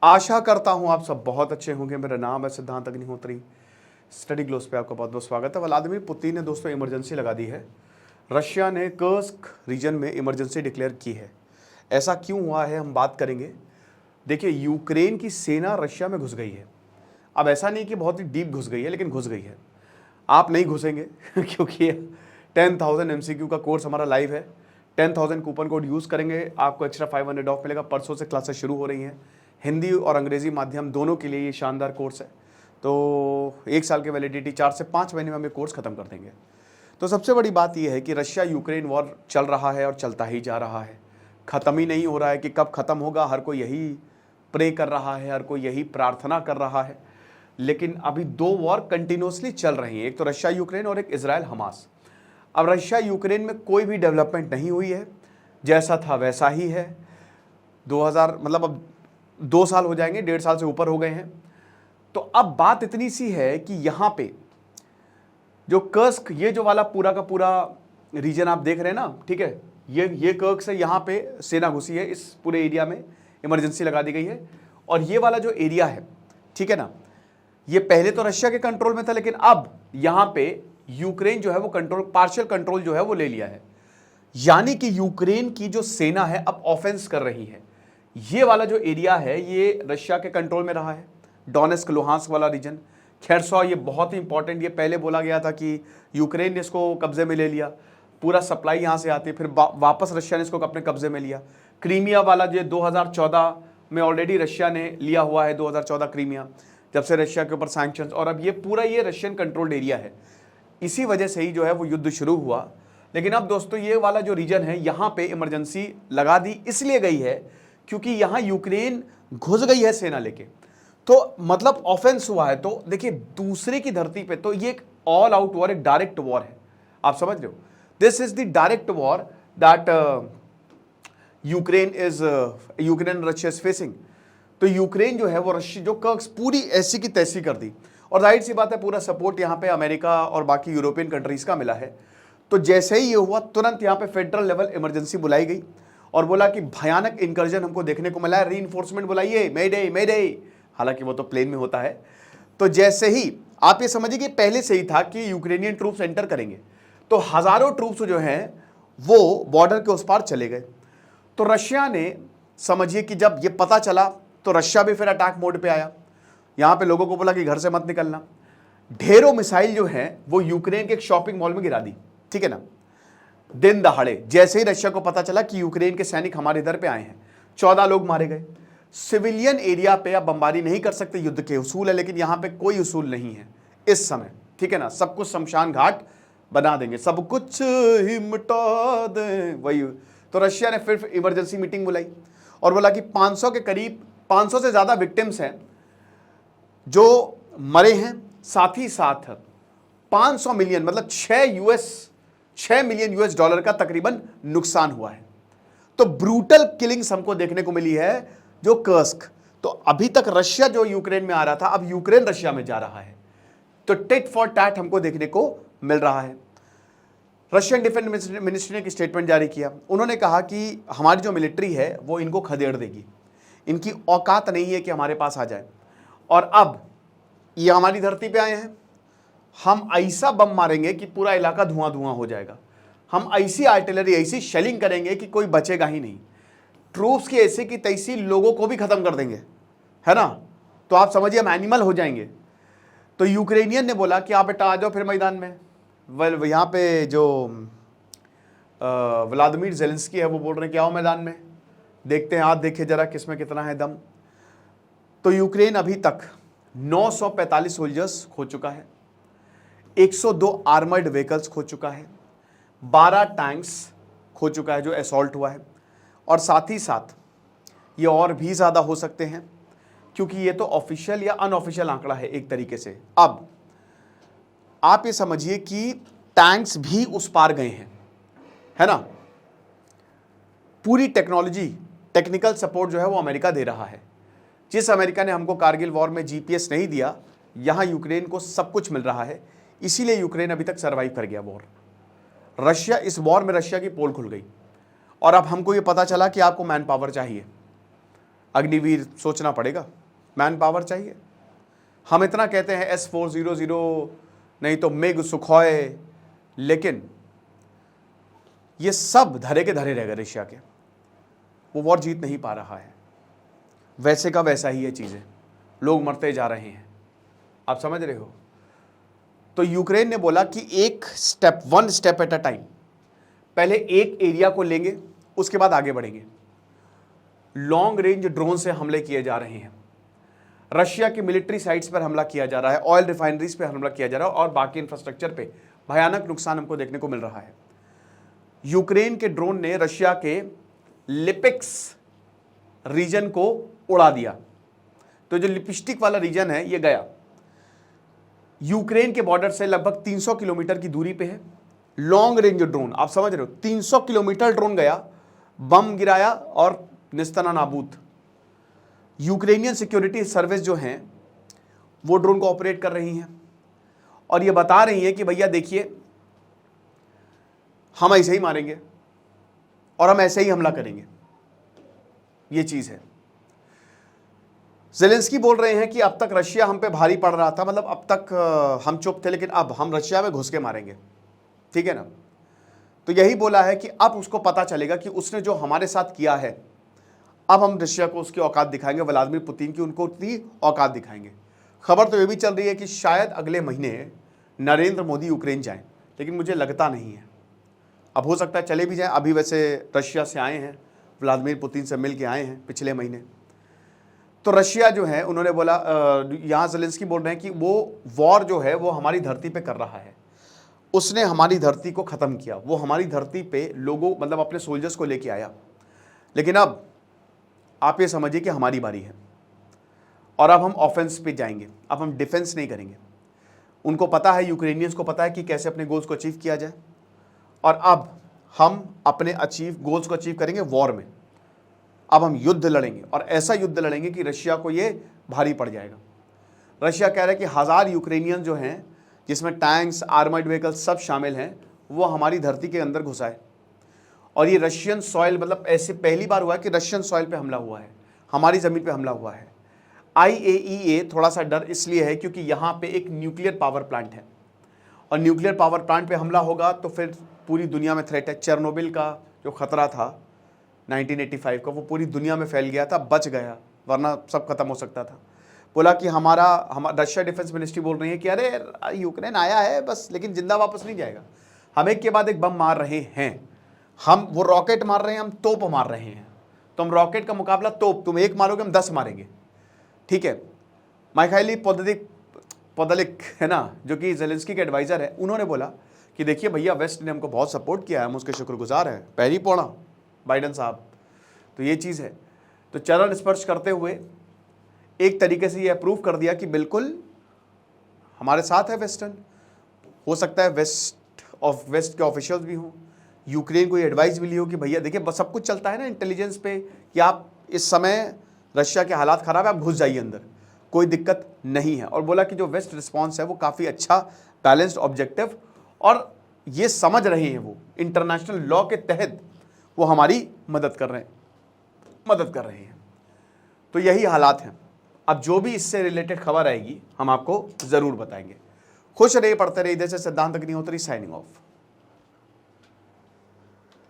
आशा करता हूं आप सब बहुत अच्छे होंगे। मेरा नाम है सिद्धांत अग्निहोत्री। स्टडी ग्लोस पे आपका बहुत बहुत स्वागत है। व्लादिमीर पुतिन ने दोस्तों इमरजेंसी लगा दी है। रशिया ने कर्स्क रीजन में इमरजेंसी डिक्लेयर की है। ऐसा क्यों हुआ है हम बात करेंगे। देखिए, यूक्रेन की सेना रशिया में घुस गई है। अब ऐसा नहीं कि बहुत ही डीप घुस गई है, लेकिन घुस गई है। आप नहीं घुसेंगे क्योंकि 10,000 MCQ का कोर्स हमारा लाइव है। 10,000 कूपन कोड यूज़ करेंगे, आपको एक्स्ट्रा 500 ऑफ मिलेगा। परसों से क्लासेस शुरू हो रही हैं। हिंदी और अंग्रेजी माध्यम दोनों के लिए ये शानदार कोर्स है। तो 1 साल की वैलिडिटी, 4 से 5 महीने में हम ये कोर्स खत्म कर देंगे। तो सबसे बड़ी बात यह है कि रशिया यूक्रेन वॉर चल रहा है और चलता ही जा रहा है। ख़त्म ही नहीं हो रहा है कि कब ख़त्म होगा। हर कोई यही प्रे कर रहा है, हर कोई यही प्रार्थना कर रहा है। लेकिन अभी 2 वॉर कंटिन्यूसली चल रही हैं, एक तो रशिया यूक्रेन और एक इजराइल हमास। अब रशिया यूक्रेन में कोई भी डेवलपमेंट नहीं हुई है, जैसा था वैसा ही है। 2000 मतलब अब 2 साल हो जाएंगे, 1.5 साल से ऊपर हो गए हैं। तो अब बात इतनी सी है कि यहाँ पे जो कर्स्क, ये जो वाला पूरा का पूरा रीजन आप देख रहे हैं ना, ठीक है, ये कर्स्क से यहाँ पे सेना घुसी है। इस पूरे एरिया में इमरजेंसी लगा दी गई है। और ये वाला जो एरिया है, ठीक है ना, ये पहले तो रशिया के कंट्रोल में था, लेकिन अब यहाँ पे यूक्रेन जो है वो पार्शियल कंट्रोल जो है वो ले लिया है। यानी कि यूक्रेन की जो सेना है अब ऑफेंस कर रही है। ये वाला जो एरिया है ये रशिया के कंट्रोल में रहा है, डोनेस्क लुहांस्क वाला रीजन। खेरसॉ, ये बहुत ही इंपॉर्टेंट, ये पहले बोला गया था कि यूक्रेन ने इसको कब्जे में ले लिया। पूरा सप्लाई यहाँ से आती है, फिर वापस रशिया ने इसको अपने कब्जे में लिया। क्रीमिया वाला जो 2014 में ऑलरेडी रशिया ने लिया हुआ है, 2014 क्रीमिया, जब से रशिया के ऊपर सैंक्शंस, और अब ये पूरा ये रशियन कंट्रोल्ड एरिया है। इसी वजह से ही जो है वो युद्ध शुरू हुआ। लेकिन अब दोस्तों ये वाला जो रीजन है, यहाँ पे इमरजेंसी लगा दी इसलिए गई है क्योंकि यहाँ यूक्रेन घुस गई है सेना लेके। तो मतलब ऑफेंस हुआ है। तो देखिए, दूसरे की धरती पे तो ये एक ऑल आउट वॉर, एक डायरेक्ट वॉर है। आप समझ रहे हो, this is the direct war that Ukraine Russia is facing. तो यूक्रेन जो है वो रशिया जो कर्स्क पूरी ऐसी की तैसी कर दी। और जाहिर सी बात है, पूरा सपोर्ट यहाँ पे अमेरिका और बाकी यूरोपियन कंट्रीज का मिला है। तो जैसे ही ये हुआ, तुरंत यहाँ पे फेडरल लेवल इमरजेंसी बुलाई गई और बोला कि भयानक इंकर्जन हमको देखने को मिला है, रीइंफोर्समेंट बुलाइए, मेडे मेडे। हालांकि वो तो प्लेन में होता है। तो जैसे ही आप ये समझिए कि पहले से ही था कि यूक्रेनियन ट्रूप्स एंटर करेंगे, तो हजारों ट्रूप्स जो हैं वो बॉर्डर के उस पार चले गए। तो रशिया ने, समझिए कि जब ये पता चला तो रशिया भी फिर अटैक मोड पे आया। यहाँ पे लोगों को बोला कि घर से मत निकलना। ढेरों मिसाइल जो हैं वो यूक्रेन के एक शॉपिंग मॉल में गिरा दी, ठीक है ना, दिन दहाड़े। जैसे ही रशिया को पता चला कि यूक्रेन के सैनिक हमारे इधर पे आए हैं, 14 लोग मारे गए। सिविलियन एरिया पे आप बमबारी नहीं कर सकते, युद्ध के उसूल है, लेकिन यहाँ पे कोई उसूल नहीं है इस समय, ठीक है ना। सब कुछ शमशान घाट बना देंगे, सब कुछ ही मिटा दें, वही। तो रशिया ने फिर इमरजेंसी मीटिंग बुलाई और बोला कि 500 के करीब, 500 से ज्यादा विक्टिम्स हैं जो मरे हैं। साथ ही साथ 500 मिलियन मतलब 6 मिलियन US डॉलर का तकरीबन नुकसान हुआ है। तो ब्रूटल किलिंग्स हमको देखने को मिली है जो कर्स्क। तो अभी तक रशिया जो यूक्रेन में आ रहा था, अब यूक्रेन रशिया में जा रहा है। तो टिट फॉर टैट हमको देखने को मिल रहा है। रशियन डिफेंस मिनिस्ट्री ने एक स्टेटमेंट जारी किया। उन्होंने कहा कि हमारी जो मिलिट्री है वो इनको खदेड़ देगी, इनकी औकात नहीं है कि हमारे पास आ जाए। और अब ये हमारी धरती पे आए हैं, हम ऐसा बम मारेंगे कि पूरा इलाका धुआं धुआं हो जाएगा। हम ऐसी आर्टिलरी, ऐसी शेलिंग करेंगे कि कोई बचेगा ही नहीं। ट्रूप्स की ऐसे की तैसी लोगों को भी खत्म कर देंगे, है ना। तो आप समझिए हम एनिमल हो जाएंगे। तो यूक्रेनियन ने बोला कि आप बेटा आ जाओ फिर मैदान में। वेल, यहाँ पे जो व्लादिमीर जेलेंस्की है वो बोल रहे हैं कि आओ मैदान में, देखते हैं, आज देखिए जरा किसमें कितना है दम। तो यूक्रेन अभी तक 945 सोल्जर्स खो चुका है, 102 आर्मर्ड व्हीकल्स खो चुका है, 12 टैंक्स खो चुका है जो असॉल्ट हुआ है। और साथ ही साथ ये और भी ज़्यादा हो सकते हैं, क्योंकि ये तो ऑफिशियल या अनऑफिशियल आंकड़ा है एक तरीके से। अब आप ये समझिए कि टैंक्स भी उस पार गए हैं, है ना। पूरी टेक्नोलॉजी, टेक्निकल सपोर्ट जो है वो अमेरिका दे रहा है। जिस अमेरिका ने हमको कारगिल वॉर में GPS नहीं दिया, यहाँ यूक्रेन को सब कुछ मिल रहा है। इसीलिए यूक्रेन अभी तक सर्वाइव कर गया वॉर। रशिया, इस वॉर में रशिया की पोल खुल गई। और अब हमको ये पता चला कि आपको मैन पावर चाहिए। अग्निवीर सोचना पड़ेगा, मैन पावर चाहिए। हम इतना कहते हैं S-400 नहीं तो मिग सुखोय, लेकिन ये सब धरे के धरे रह गए रशिया के, वो वॉर जीत नहीं पा रहा है। वैसे का वैसा ही ये चीज़ें, लोग मरते जा रहे हैं, आप समझ रहे हो। तो यूक्रेन ने बोला कि one step at a time, पहले एक एरिया को लेंगे, उसके बाद आगे बढ़ेंगे। लॉन्ग रेंज ड्रोन से हमले किए जा रहे हैं, रशिया की मिलिट्री साइट्स पर हमला किया जा रहा है, ऑयल रिफाइनरीज पर हमला किया जा रहा है और बाकी इंफ्रास्ट्रक्चर पे भयानक नुकसान हमको देखने को मिल रहा है। यूक्रेन के ड्रोन ने रशिया के लिपिक्स रीजन को उड़ा दिया। तो जो लिपस्टिक वाला रीजन है ये गया, यूक्रेन के बॉर्डर से लगभग 300 किलोमीटर की दूरी पे है। लॉन्ग रेंज ड्रोन, आप समझ रहे हो, 300 किलोमीटर ड्रोन गया, बम गिराया और निस्तना नाबूद। यूक्रेनियन सिक्योरिटी सर्विस जो हैं वो ड्रोन को ऑपरेट कर रही हैं और ये बता रही हैं कि भैया देखिए हम ऐसे ही मारेंगे और हम ऐसे ही हमला करेंगे। ये चीज है। ज़ेलेंस्की बोल रहे हैं कि अब तक रशिया हम पे भारी पड़ रहा था, मतलब अब तक हम चुप थे, लेकिन अब हम रशिया में घुस के मारेंगे, ठीक है ना। तो यही बोला है कि अब उसको पता चलेगा कि उसने जो हमारे साथ किया है, अब हम रशिया को उसकी औकात दिखाएंगे, व्लादिमीर पुतिन की उनको उतनी औकात दिखाएंगे। खबर तो ये भी चल रही है कि शायद अगले महीने नरेंद्र मोदी यूक्रेन जाएं, लेकिन मुझे लगता नहीं है। अब हो सकता है चले भी जाएं, अभी वैसे रशिया से आए हैं, व्लादिमीर पुतिन से मिल के आए हैं पिछले महीने। तो रशिया जो है उन्होंने बोला, यहाँ ज़ेलेंस्की बोल रहे हैं कि वो वॉर जो है वो हमारी धरती पे कर रहा है, उसने हमारी धरती को ख़त्म किया, वो हमारी धरती पे लोगों मतलब अपने सोल्जर्स को लेके आया, लेकिन अब आप ये समझिए कि हमारी बारी है और अब हम ऑफेंस पे जाएंगे, अब हम डिफेंस नहीं करेंगे। उनको पता है, यूक्रेनियंस को पता है कि कैसे अपने गोल्स को अचीव किया जाए और अब हम अपने गोल्स को अचीव करेंगे वॉर में। अब हम युद्ध लड़ेंगे और ऐसा युद्ध लड़ेंगे कि रशिया को ये भारी पड़ जाएगा। रशिया कह रहा है कि 1000 यूक्रेनियन जो हैं, जिसमें टैंक्स, आर्मर्ड व्हीकल्स सब शामिल हैं, वो हमारी धरती के अंदर घुसाए। और ये रशियन सॉइल, मतलब ऐसे पहली बार हुआ है कि रशियन सॉइल पे हमला हुआ है, हमारी ज़मीन पे हमला हुआ है। IAEA थोड़ा सा डर इसलिए है क्योंकि यहाँ पे एक न्यूक्लियर पावर प्लांट है और न्यूक्लियर पावर प्लांट पे हमला होगा तो फिर पूरी दुनिया में थ्रेट है। चेरनोबिल का जो खतरा था 1985 का, वो पूरी दुनिया में फैल गया था, बच गया, वरना सब खत्म हो सकता था। बोला कि हमारा रशिया डिफेंस मिनिस्ट्री बोल रही है कि अरे यूक्रेन आया है बस, लेकिन जिंदा वापस नहीं जाएगा। हम एक के बाद एक बम मार रहे हैं, हम वो रॉकेट मार रहे हैं, हम तोप मार रहे हैं। तो हम रॉकेट का मुकाबला तोप, तुम एक मारोगे हम 10 मारेंगे, ठीक है। माइखाइली पोदलिक है ना, जो कि ज़ेलेंस्की के एडवाइज़र है, उन्होंने बोला कि देखिए भैया वेस्ट ने हमको बहुत सपोर्ट किया है, हम उसके शुक्रगुजार हैं, पैरी पौड़ा बाइडन साहब। तो ये चीज़ है। तो चरण स्पर्श करते हुए एक तरीके से ये अप्रूव कर दिया कि बिल्कुल हमारे साथ है वेस्टर्न। हो सकता है वेस्ट के ऑफिशियल्स भी हों, यूक्रेन को ये एडवाइस मिली हो कि भैया देखिए बस सब कुछ चलता है ना इंटेलिजेंस पे कि आप इस समय रशिया के हालात ख़राब है, आप घुस जाइए अंदर, कोई दिक्कत नहीं है। और बोला कि जो वेस्ट रिस्पॉन्स है वो काफ़ी अच्छा, बैलेंस्ड, ऑब्जेक्टिव, और ये समझ रहे हैं वो इंटरनेशनल लॉ के तहत वो हमारी मदद कर रहे हैं। तो यही हालात हैं। अब जो भी इससे रिलेटेड खबर आएगी हम आपको ज़रूर बताएंगे। खुश रहिए, पढ़ते रहिए। इधर से सिद्धांत अग्निहोत्री साइनिंग ऑफ।